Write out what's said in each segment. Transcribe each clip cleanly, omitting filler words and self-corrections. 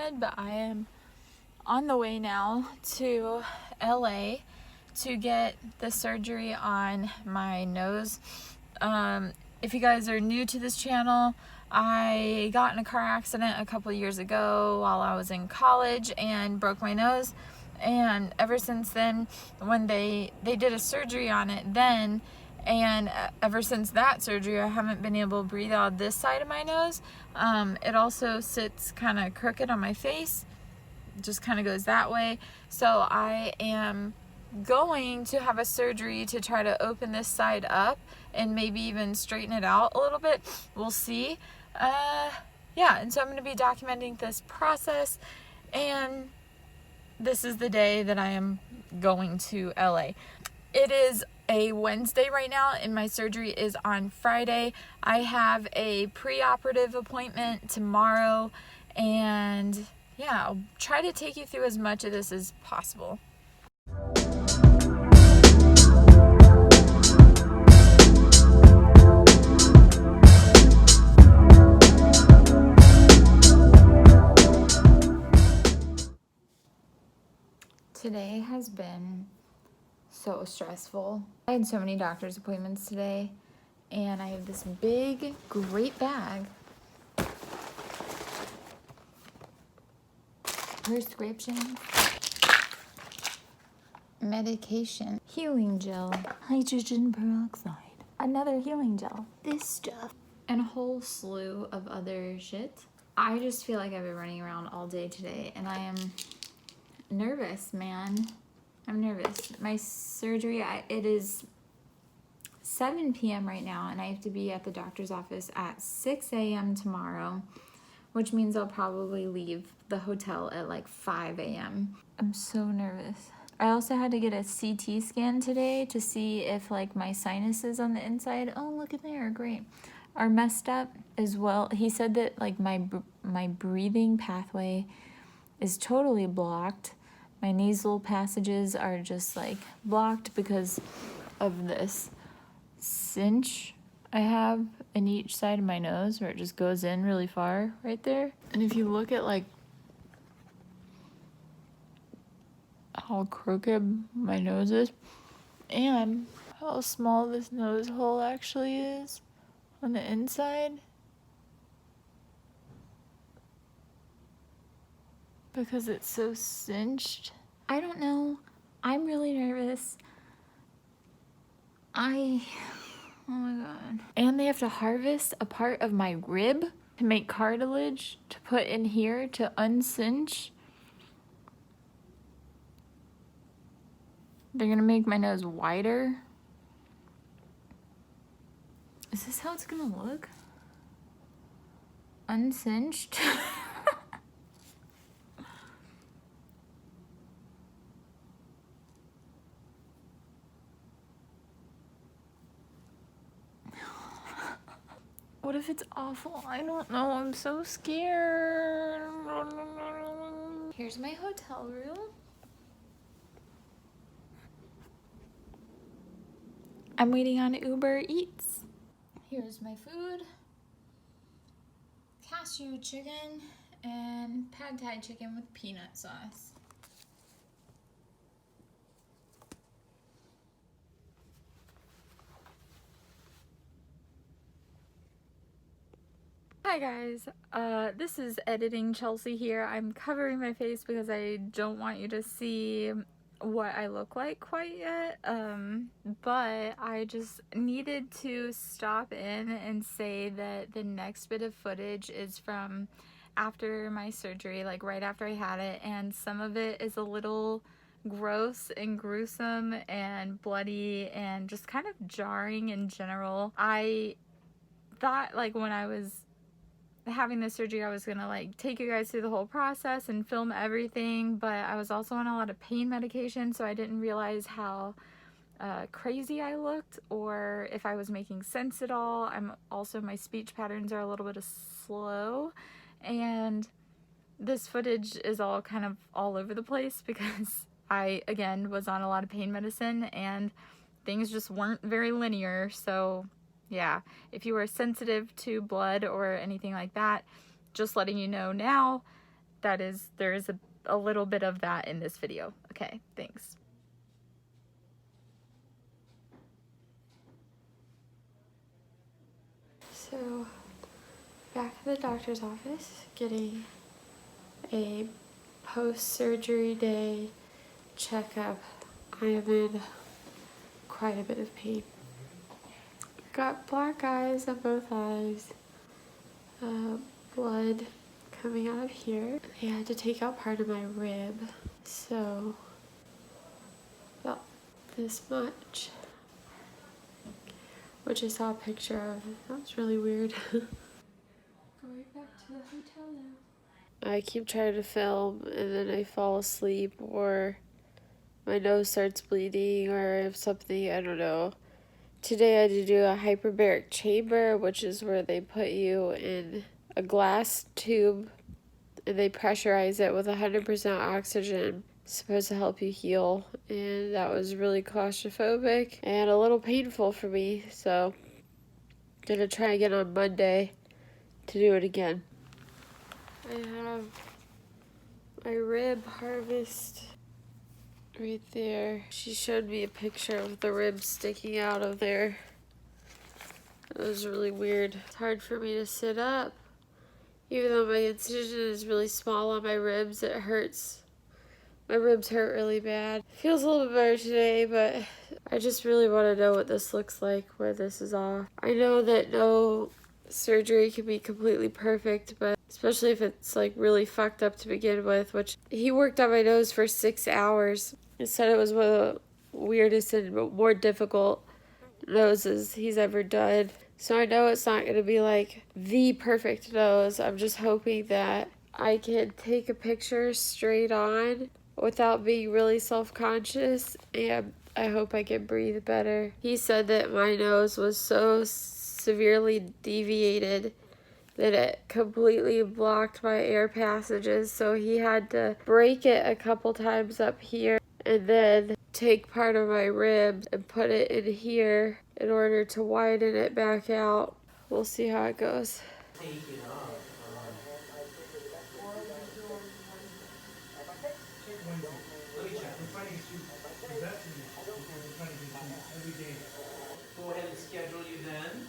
said, but I am on the way now to LA to get the surgery on my nose. If you guys are new to this channel, I got in a car accident a couple years ago while I was in college and broke my nose. And ever since then, when they did a surgery on it then, and ever since that surgery, I haven't been able to breathe out this side of my nose. It also sits kind of crooked on my face, just kind of goes that way. So I am going to have a surgery to try to open this side up and maybe even straighten it out a little bit. We'll see. Yeah, and so I'm going to be documenting this process, and this is the day that I am going to LA. It is a Wednesday right now, and my surgery is on Friday. I have a pre-operative appointment tomorrow, and yeah, I'll try to take you through as much of this as possible. Today has been so stressful. I had so many doctor's appointments today, and I have this big, great bag. Prescription, medication, healing gel, hydrogen peroxide, another healing gel, this stuff, and a whole slew of other shit. I just feel like I've been running around all day today, and I am nervous, man. I'm nervous. My surgery, it is 7 p.m. right now, and I have to be at the doctor's office at 6 a.m. tomorrow, which means I'll probably leave the hotel at like 5 a.m. I'm so nervous. I also had to get a CT scan today to see if like my sinuses on the inside, oh look at there, great, are messed up as well. He said that like my breathing pathway is totally blocked. My nasal passages are just like blocked because of this cinch I have in each side of my nose where it just goes in really far right there. And if you look at like how crooked my nose is and how small this nose hole actually is on the inside, because it's so cinched. I don't know. I'm really nervous. Oh my god. And they have to harvest a part of my rib to make cartilage to put in here to uncinch. They're gonna make my nose wider. Is this how it's gonna look? Uncinched? What if it's awful? I don't know. I'm so scared. Here's my hotel room. I'm waiting on Uber Eats. Here's my food. Cashew chicken and pad thai chicken with peanut sauce. Hi guys, this is editing Chelsea here. I'm covering my face because I don't want you to see what I look like quite yet, but I just needed to stop in and say that the next bit of footage is from after my surgery, like right after I had it, and some of it is a little gross and gruesome and bloody and just kind of jarring in general. I thought like when I was having this surgery I was gonna like take you guys through the whole process and film everything, but I was also on a lot of pain medication, so I didn't realize how crazy I looked or if I was making sense at all. My speech patterns are a little bit slow, and this footage is all kind of all over the place because I again was on a lot of pain medicine and things just weren't very linear. So yeah, if you are sensitive to blood or anything like that, just letting you know now, there is a little bit of that in this video. Okay, thanks. So, back at the doctor's office, getting a post-surgery day checkup. I am in quite a bit of pain. Got black eyes on both eyes, blood coming out of here. They had to take out part of my rib, so about this much, which I saw a picture of. That was really weird. Going back to the hotel now. I keep trying to film and then I fall asleep, or my nose starts bleeding, or if something, I don't know. Today I had to do a hyperbaric chamber, which is where they put you in a glass tube and they pressurize it with 100% oxygen. It's supposed to help you heal, and that was really claustrophobic and a little painful for me, so I'm gonna try again on Monday to do it again. I have my rib harvest right there. She showed me a picture of the ribs sticking out of there. It was really weird. It's hard for me to sit up. Even though my incision is really small on my ribs, it hurts. My ribs hurt really bad. Feels a little bit better today, but I just really want to know what this looks like where this is off. I know that no surgery can be completely perfect, but especially if it's like really fucked up to begin with, which he worked on my nose for 6 hours. He said it was one of the weirdest and more difficult noses he's ever done. So I know it's not going to be like the perfect nose. I'm just hoping that I can take a picture straight on without being really self-conscious, and I hope I can breathe better. He said that my nose was so severely deviated that it completely blocked my air passages, so he had to break it a couple times up here and then take part of my rib and put it in here in order to widen it back out. We'll see how it goes. Take it off. Let me check. We're trying to get you the best of you. We're trying to get you every day. Go ahead and schedule you then.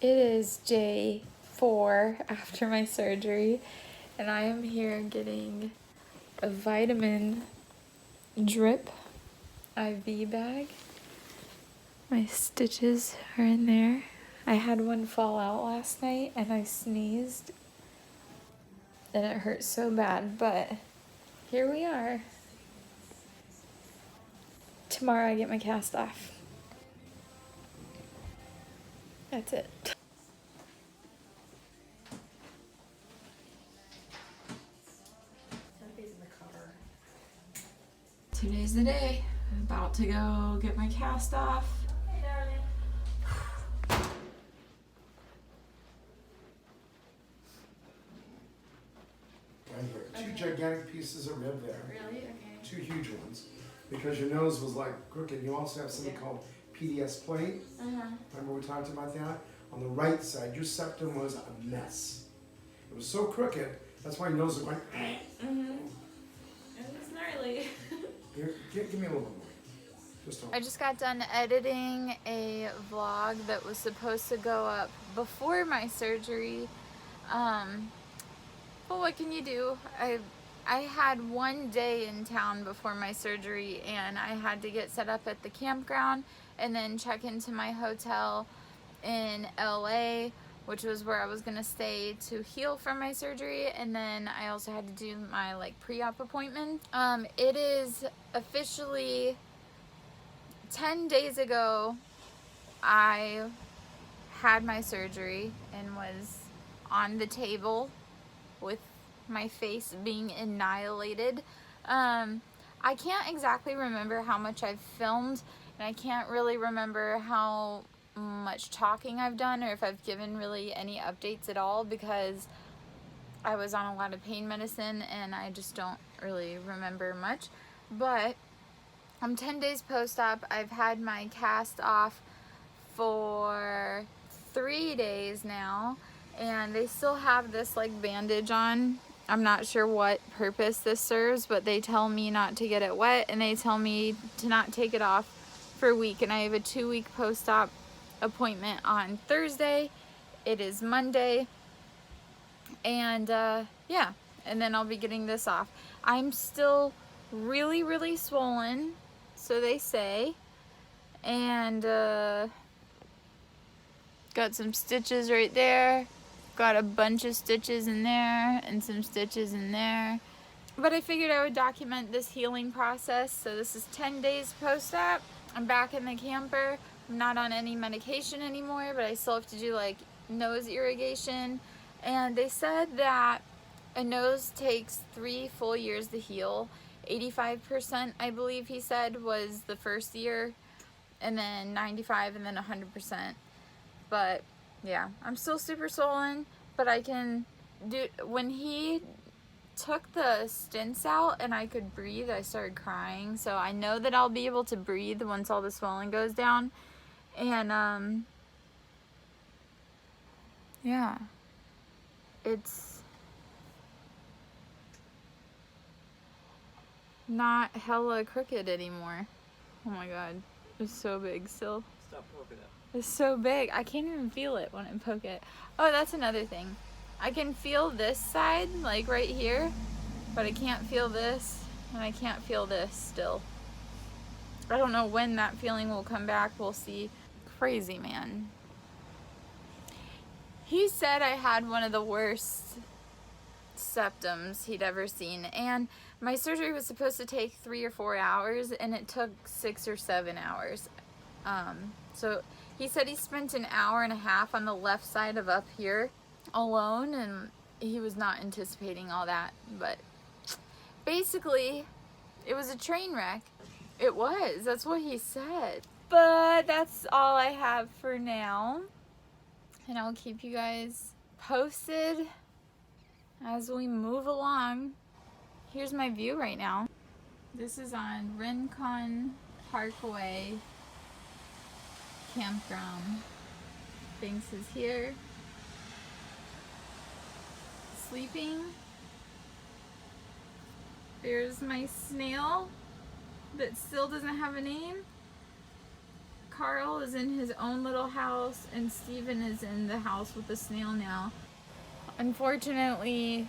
It is day 4 after my surgery, and I am here getting a vitamin drip IV bag. My stitches are in there. I had one fall out last night and I sneezed and it hurt so bad, but here we are. Tomorrow I get my cast off. That's it. Today's the day. I'm about to go get my cast off. Right here. Two gigantic pieces of rib there. Really? Okay. Two huge ones. Because your nose was like crooked. You also have something called PDS plate. Remember we talked about that? On the right side, your septum was a mess. It was so crooked, that's why your nose was going, It was gnarly. Here, give me a little bit more. I just got done editing a vlog that was supposed to go up before my surgery. Well, what can you do? I had one day in town before my surgery, and I had to get set up at the campground and then check into my hotel in LA, which was where I was gonna stay to heal from my surgery, and then I also had to do my like pre-op appointment. It is officially 10 days ago I had my surgery and was on the table with my face being annihilated. I can't exactly remember how much I've filmed, and I can't really remember how much talking I've done or if I've given really any updates at all, because I was on a lot of pain medicine and I just don't really remember much. But I'm 10 days post-op. I've had my cast off for 3 days now, and they still have this like bandage on. I'm not sure what purpose this serves, but they tell me not to get it wet, and they tell me to not take it off for a week. And I have a 2-week post-op appointment on Thursday. It is Monday, and yeah, and then I'll be getting this off. I'm still really swollen, so they say, and got some stitches right there, got a bunch of stitches in there and some stitches in there, but I figured I would document this healing process. So this is 10 days post-op. I'm back in the camper. I'm not on any medication anymore, but I still have to do like nose irrigation, and they said that a nose takes 3 full years to heal. 85%, I believe he said, was the first year, and then 95, and then 100%. But yeah, I'm still super swollen, but I can do, when he took the stents out and I could breathe, I started crying. So I know that I'll be able to breathe once all the swelling goes down. And yeah, it's not hella crooked anymore. Oh my god, it's so big still. Stop poking it. It's so big. I can't even feel it when I poke it. Oh, that's another thing. I can feel this side, like right here, but I can't feel this, and I can't feel this still. I don't know when that feeling will come back. We'll see. Crazy, man. He said I had one of the worst septums he'd ever seen, and my surgery was supposed to take 3 or 4 hours, and it took 6 or 7 hours. So he said he spent an hour and a half on the left side of up here alone, and he was not anticipating all that. But basically, it was a train wreck. It was. That's what he said. But that's all I have for now. And I'll keep you guys posted as we move along. Here's my view right now. This is on Rincon Parkway Campground. Banks is here, sleeping. There's my snail that still doesn't have a name. Carl is in his own little house, and Steven is in the house with the snail now. Unfortunately,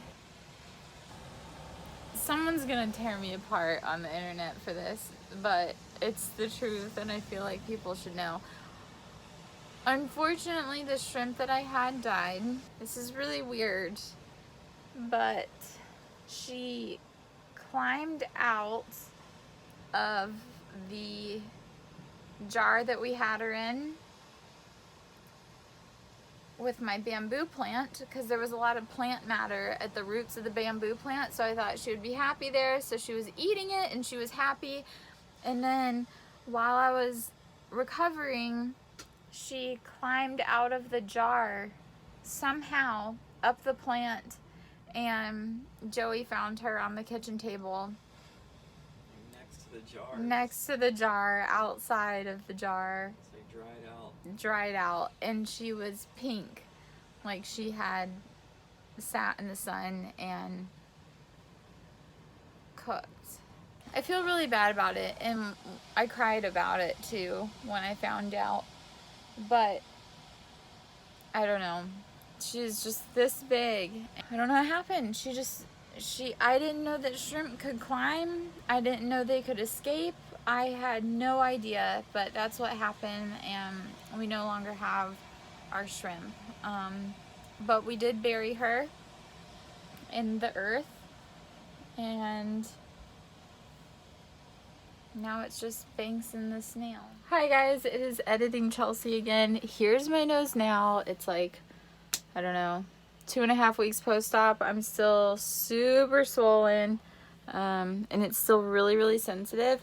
someone's gonna tear me apart on the internet for this, but it's the truth, and I feel like people should know. Unfortunately, the shrimp that I had died. This is really weird, but she climbed out of the jar that we had her in with my bamboo plant, because there was a lot of plant matter at the roots of the bamboo plant, so I thought she would be happy there. So she was eating it and she was happy, and then while I was recovering, she climbed out of the jar somehow up the plant, and Joey found her on the kitchen table next to the jar, outside of the jar. It's like dried out, and she was pink, like she had sat in the sun and cooked. I feel really bad about it, and I cried about it too when I found out, but I don't know, she's just this big. I don't know what happened. I didn't know that shrimp could climb. I didn't know they could escape. I had no idea, but that's what happened, and we no longer have our shrimp. But we did bury her in the earth, and now it's just Banks and the snail. Hi guys, it is Editing Chelsea again. Here's my nose now. It's like, I don't know, 2.5 weeks post-op. I'm still super swollen, and it's still really sensitive,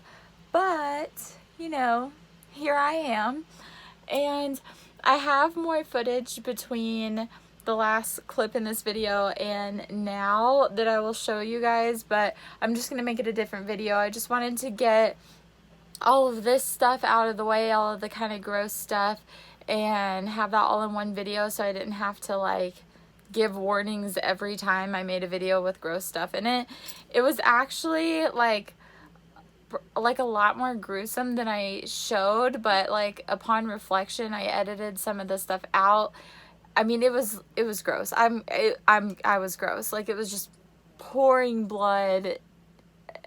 but you know, here I am. And I have more footage between the last clip in this video, and now that I will show you guys, but I'm just gonna make it a different video. I just wanted to get all of this stuff out of the way, all of the kind of gross stuff, and have that all in one video so I didn't have to like give warnings every time I made a video with gross stuff in it. It was actually like a lot more gruesome than I showed, but like upon reflection I edited some of the stuff out. I mean, it was gross. I was gross. Like, it was just pouring blood.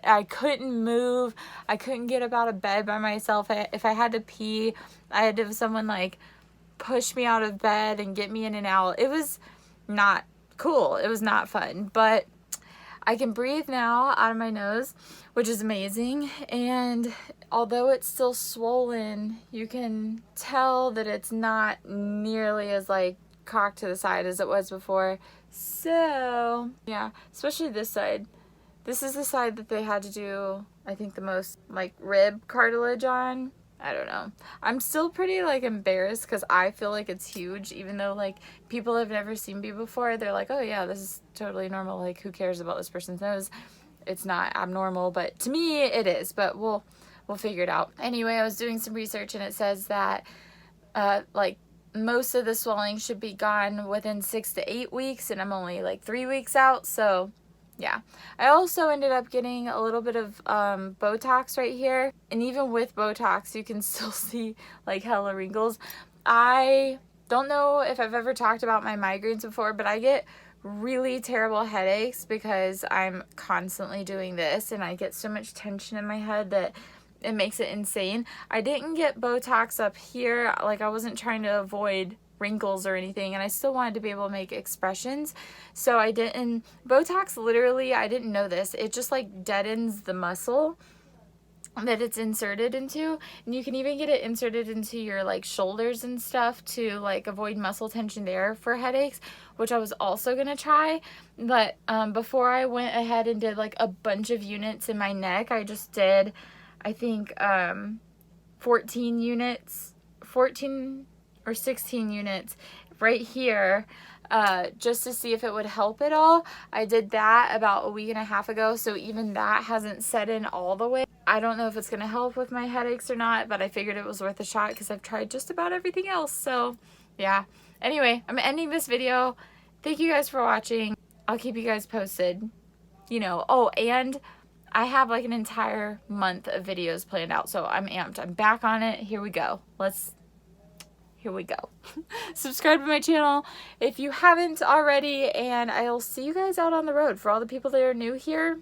I couldn't move. I couldn't get up out of bed by myself. If I had to pee, I had to have someone like push me out of bed and get me in and out. It was not cool. It was not fun, but I can breathe now out of my nose, which is amazing. And although it's still swollen, you can tell that it's not nearly as like cocked to the side as it was before. So yeah, especially this side. This is the side that they had to do, I think, the most like rib cartilage on. I don't know. I'm still pretty like embarrassed because I feel like it's huge, even though like people have never seen me before. They're like, oh yeah, this is totally normal. Like, who cares about this person's nose? It's not abnormal, but to me it is. But we'll figure it out. Anyway, I was doing some research and it says that like most of the swelling should be gone within 6 to 8 weeks, and I'm only like 3 weeks out. So yeah, I also ended up getting a little bit of Botox right here, and even with Botox you can still see like hella wrinkles. I don't know if I've ever talked about my migraines before, but I get really terrible headaches because I'm constantly doing this, and I get so much tension in my head that it makes it insane. I didn't get Botox up here, like I wasn't trying to avoid wrinkles or anything, and I still wanted to be able to make expressions, so I didn't. Botox literally, I didn't know this, it just like deadens the muscle that it's inserted into, and you can even get it inserted into your like shoulders and stuff to like avoid muscle tension there for headaches, which I was also gonna try. But before I went ahead and did like a bunch of units in my neck, I just did, I think 14 units, 14 or 16 units right here, just to see if it would help at all. I did that about a week and a half ago, so even that hasn't set in all the way. I don't know if it's gonna help with my headaches or not, but I figured it was worth a shot because I've tried just about everything else. So yeah, anyway, I'm ending this video. Thank you guys for watching. I'll keep you guys posted, you know. Oh, and I have like an entire month of videos planned out, so I'm amped. I'm back on it. Here we go. Here we go. Subscribe to my channel if you haven't already, and I'll see you guys out on the road. For all the people that are new here,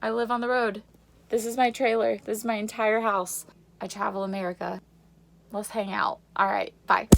I live on the road. This is my trailer. This is my entire house. I travel America. Let's hang out. All right, bye.